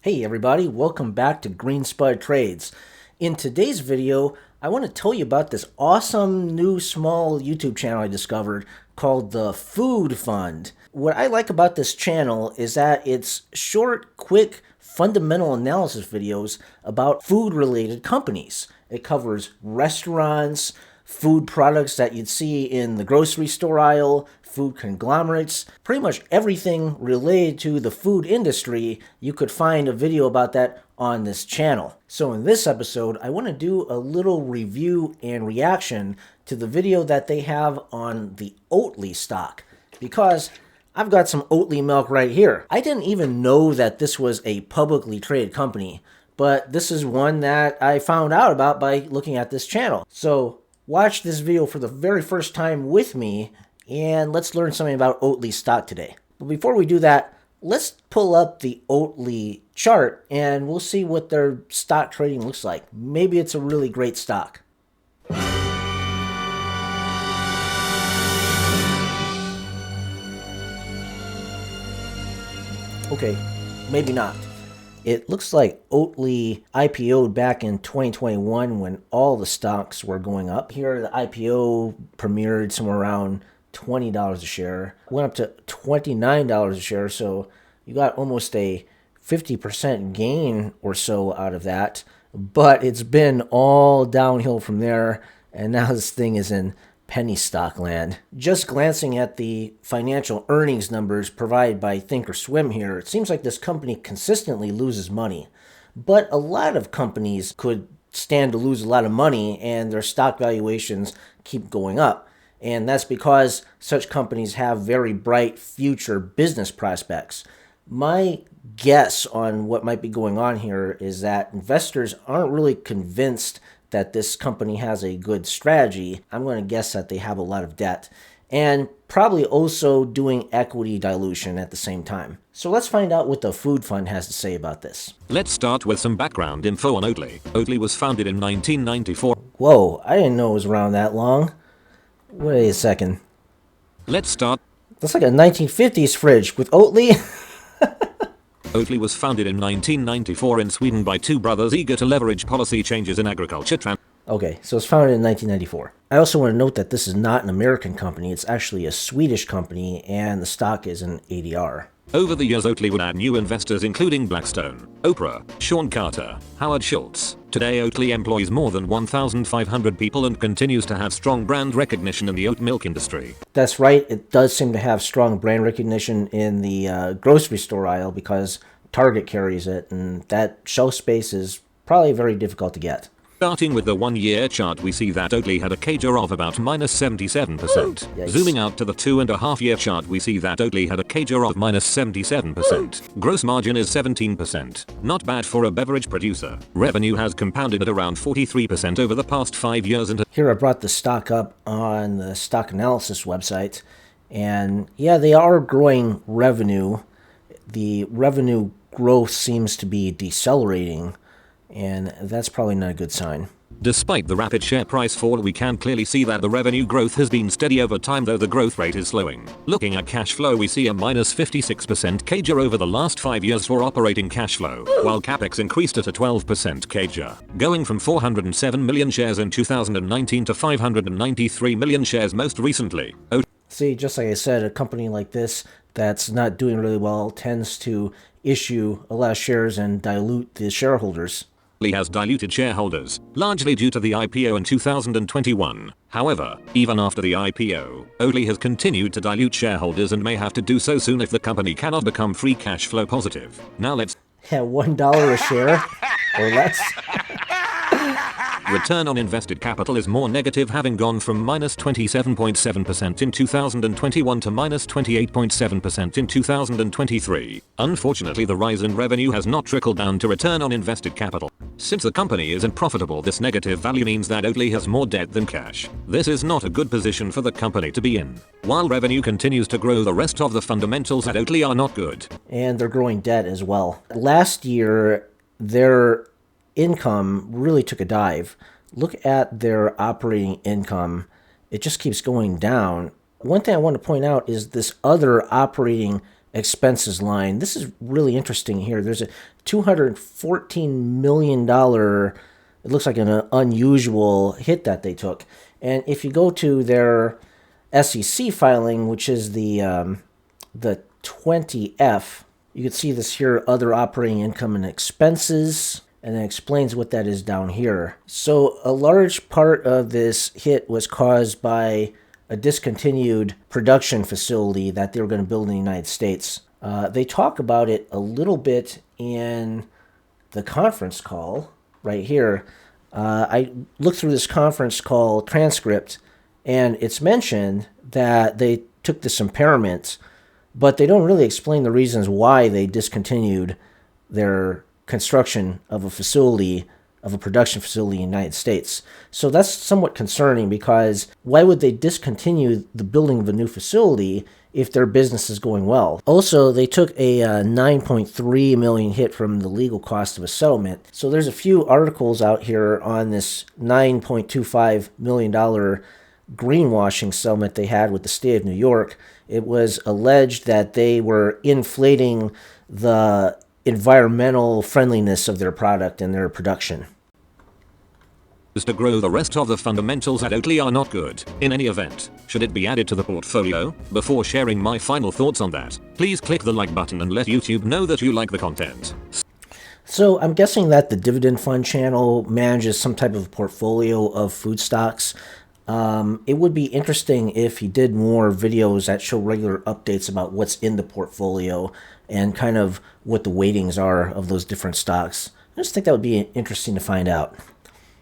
Hey everybody, welcome back to GreenspudTrades. In today's video, I want to tell you about this awesome new small YouTube channel I discovered called the Food Fund. What I like about this channel is that it's short, quick, fundamental analysis videos about food-related companies. It covers restaurants, food products that you'd see in the grocery store aisle, food conglomerates, pretty much everything related to the food industry. You could find a video about that on this channel. So in this episode, I want to do a little review and reaction to the video that they have on the Oatly stock, because I've got some Oatly milk right here. I didn't even know that this was a publicly traded company, but this is one that I found out about by looking at this channel. So watch this video for the very first time with me, and let's learn something about Oatly stock today. But before we do that, let's pull up the Oatly chart and we'll see what their stock trading looks like. Maybe it's a really great stock. Okay, maybe not. It looks like Oatly IPO'd back in 2021 when all the stocks were going up. Here, the IPO premiered somewhere around $20 a share. Went up to $29 a share, so you got almost a 50% gain or so out of that. But it's been all downhill from there, and now this thing is in penny stock land. Just glancing at the financial earnings numbers provided by Thinkorswim here, it seems like this company consistently loses money. But a lot of companies could stand to lose a lot of money and their stock valuations keep going up. And that's because such companies have very bright future business prospects. My guess on what might be going on here is that investors aren't really convinced that this company has a good strategy. I'm going to guess that they have a lot of debt and probably also doing equity dilution at the same time. So let's find out what the Food Fund has to say about this. Let's start with some background info on Oatly. Oatly was founded in 1994. Whoa, I didn't know it was around that long. Wait a second. Let's start. That's like a 1950s fridge with Oatly. Oatly was founded in 1994 in Sweden by two brothers eager to leverage policy changes in agriculture. Okay, so it's founded in 1994. I also want to note that this is not an American company. It's actually a Swedish company, and the stock is an ADR. Over the years, Oatly would add new investors including Blackstone, Oprah, Sean Carter, Howard Schultz. Today, Oatly employs more than 1,500 people and continues to have strong brand recognition in the oat milk industry. That's right. It does seem to have strong brand recognition in the grocery store aisle because Target carries it, and that shelf space is probably very difficult to get. Starting with the one-year chart, we see that Oatly had a CAGR of about -77%. Zooming out to the 2.5-year chart, we see that Oatly had a CAGR of -77%. Gross margin is 17%. Not bad for a beverage producer. Revenue has compounded at around 43% over the past 5 years. And here I brought the stock up on the stock analysis website, and yeah, they are growing revenue. The revenue growth seems to be decelerating, and that's probably not a good sign. Despite the rapid share price fall, we can clearly see that the revenue growth has been steady over time, though the growth rate is slowing. Looking at cash flow, we see a -56% CAGR over the last 5 years for operating cash flow, while capex increased at a 12% CAGR, going from 407 million shares in 2019 to 593 million shares most recently. See, just like I said, a company like this that's not doing really well tends to issue a lot of shares and dilute the shareholders. Oatly has diluted shareholders, largely due to the IPO in 2021. However, even after the IPO, Oatly has continued to dilute shareholders and may have to do so soon if the company cannot become free cash flow positive. Now let's At $1 a share or less. Return on invested capital is more negative, having gone from -27.7% in 2021 to -28.7% in 2023. Unfortunately, the rise in revenue has not trickled down to return on invested capital. Since the company isn't profitable, this negative value means that Oatly has more debt than cash. This is not a good position for the company to be in. While revenue continues to grow, the rest of the fundamentals at Oatly are not good. And they're growing debt as well. Last year, their income really took a dive. Look at their operating income. It just keeps going down. One thing I want to point out is this other operating expenses line. This is really interesting here. There's a $214 million, it looks like an unusual hit that they took. And if you go to their SEC filing, which is the 20F, you can see this here, other operating income and expenses, and it explains what that is down here. So a large part of this hit was caused by a discontinued production facility that they were going to build in the United States. They talk about it a little bit in the conference call right here. I looked through this conference call transcript, and it's mentioned that they took this impairment, but they don't really explain the reasons why they discontinued their construction of a facility, of a production facility in the United States. So that's somewhat concerning, because why would they discontinue the building of a new facility if their business is going well? Also, they took a $9.3 million hit from the legal cost of a settlement. So there's a few articles out here on this $9.25 million greenwashing settlement they had with the state of New York. It was alleged that they were inflating the environmental friendliness of their product and their production. To grow. The rest of the fundamentals at Oatly are not good. In any event, should it be added to the portfolio? Before sharing my final thoughts on that, please click the like button and let YouTube know that you like the content. So I'm guessing that the Dividend Fund channel manages some type of portfolio of food stocks. It would be interesting if he did more videos that show regular updates about what's in the portfolio and kind of what the weightings are of those different stocks. I just think that would be interesting to find out.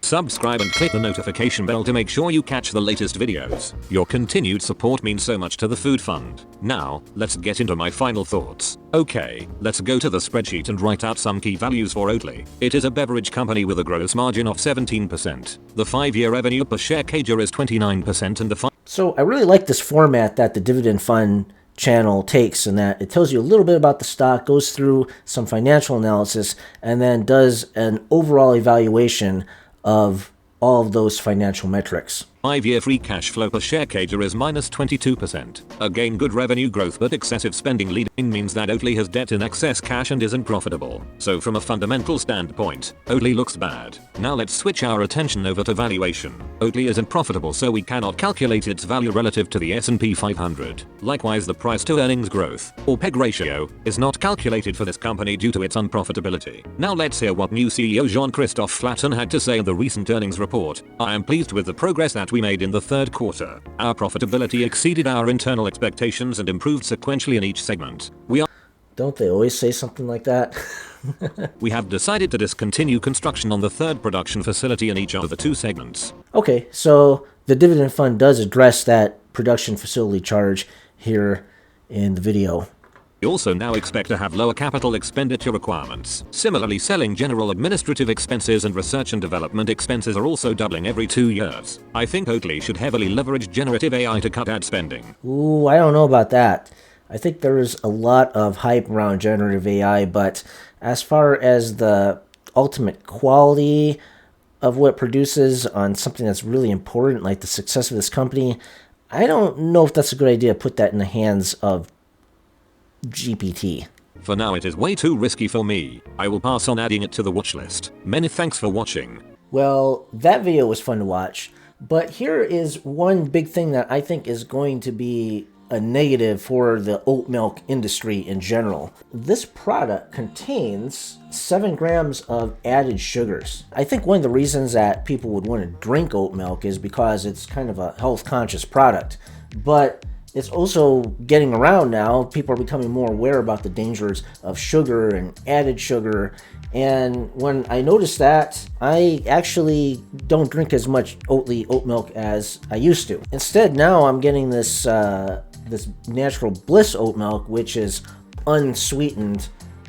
Subscribe and click the notification bell to make sure you catch the latest videos. Your continued support means so much to the Food Fund. Now, let's get into my final thoughts. Okay, let's go to the spreadsheet and write out some key values for Oatly. It is a beverage company with a gross margin of 17%. The 5-year revenue per share CAGR is 29%, and the So I really like this format that the Dividend Fund channel takes, in that it tells you a little bit about the stock, goes through some financial analysis, and then does an overall evaluation of all of those financial metrics. 5-year free cash flow per share CAGR is -22%. Again, good revenue growth but excessive spending leading means that Oatly has debt in excess cash and isn't profitable. So from a fundamental standpoint, Oatly looks bad. Now let's switch our attention over to valuation. Oatly isn't profitable, so we cannot calculate its value relative to the S&P 500. Likewise, the price to earnings growth, or PEG ratio, is not calculated for this company due to its unprofitability. Now let's hear what new CEO Jean-Christophe Flatin had to say in the recent earnings report. I am pleased with the progress that we made in the third quarter. Our profitability exceeded our internal expectations and improved sequentially in each segment. Don't they always say something like that? We have decided to discontinue construction on the third production facility in each of the 2 segments. Okay, so the Dividend Fund does address that production facility charge here in the video. We also now expect to have lower capital expenditure requirements. Similarly, selling general administrative expenses and research and development expenses are also doubling every 2 years. I think Oatly should heavily leverage generative AI to cut ad spending. Ooh, I don't know about that. I think there's a lot of hype around generative AI, but as far as the ultimate quality of what it produces on something that's really important, like the success of this company, I don't know if that's a good idea to put that in the hands of GPT. For now, it is way too risky for me. I will pass on adding it to the watch list. Many thanks for watching. Well, that video was fun to watch, but here is one big thing that I think is going to be a negative for the oat milk industry in general. This product contains 7 grams of added sugars. I think one of the reasons that people would want to drink oat milk is because it's kind of a health-conscious product, but it's also getting around now. People are becoming more aware about the dangers of sugar and added sugar. And when I noticed that, I actually don't drink as much Oatly oat milk as I used to. Instead, now I'm getting this this Natural Bliss oat milk, which is unsweetened,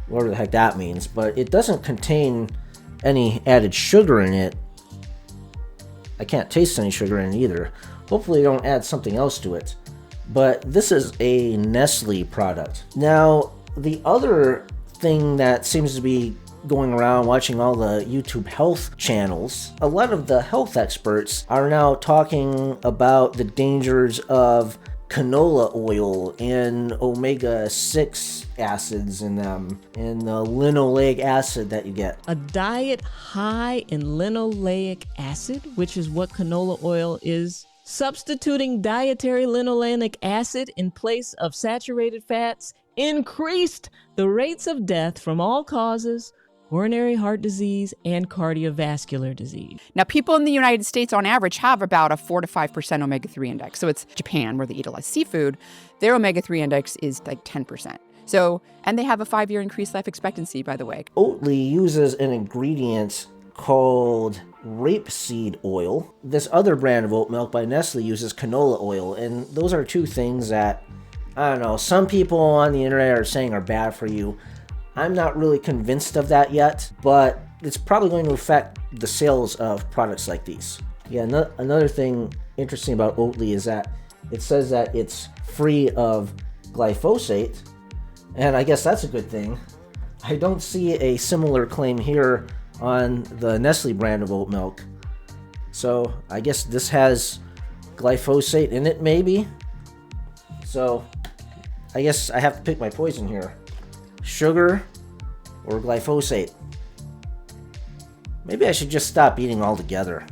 whatever the heck that means, but it doesn't contain any added sugar in it. I can't taste any sugar in it either. Hopefully they don't add something else to it. But this is a Nestle product. Now, the other thing that seems to be going around watching all the YouTube health channels, a lot of the health experts are now talking about the dangers of canola oil and omega-6 acids in them, and the linoleic acid that you get. A diet high in linoleic acid, which is what canola oil is. Substituting dietary linoleic acid in place of saturated fats increased the rates of death from all causes, coronary heart disease, and cardiovascular disease. Now, people in the United States on average have about a 4 to 5% omega-3 index. So it's Japan, where they eat a lot of seafood. Their omega-3 index is like 10%. So, and they have a 5-year increased life expectancy, by the way. Oatly uses an ingredient called rapeseed oil. This other brand of oat milk by Nestle uses canola oil, and those are two things that, I don't know, some people on the internet are saying are bad for you. I'm not really convinced of that yet, but it's probably going to affect the sales of products like these. Yeah, another thing interesting about Oatly is that it says that it's free of glyphosate, and I guess that's a good thing. I don't see a similar claim here on the Nestle brand of oat milk. So I guess this has glyphosate in it, maybe. So I guess I have to pick my poison here. Sugar or glyphosate. Maybe I should just stop eating altogether.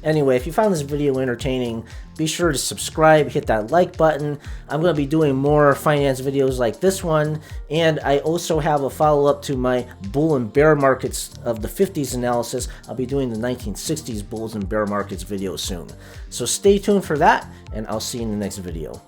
Anyway, if you found this video entertaining, be sure to subscribe, hit that like button. I'm going to be doing more finance videos like this one, and I also have a follow-up to my bull and bear markets of the 50s analysis. I'll be doing the 1960s bulls and bear markets video soon. So stay tuned for that, and I'll see you in the next video.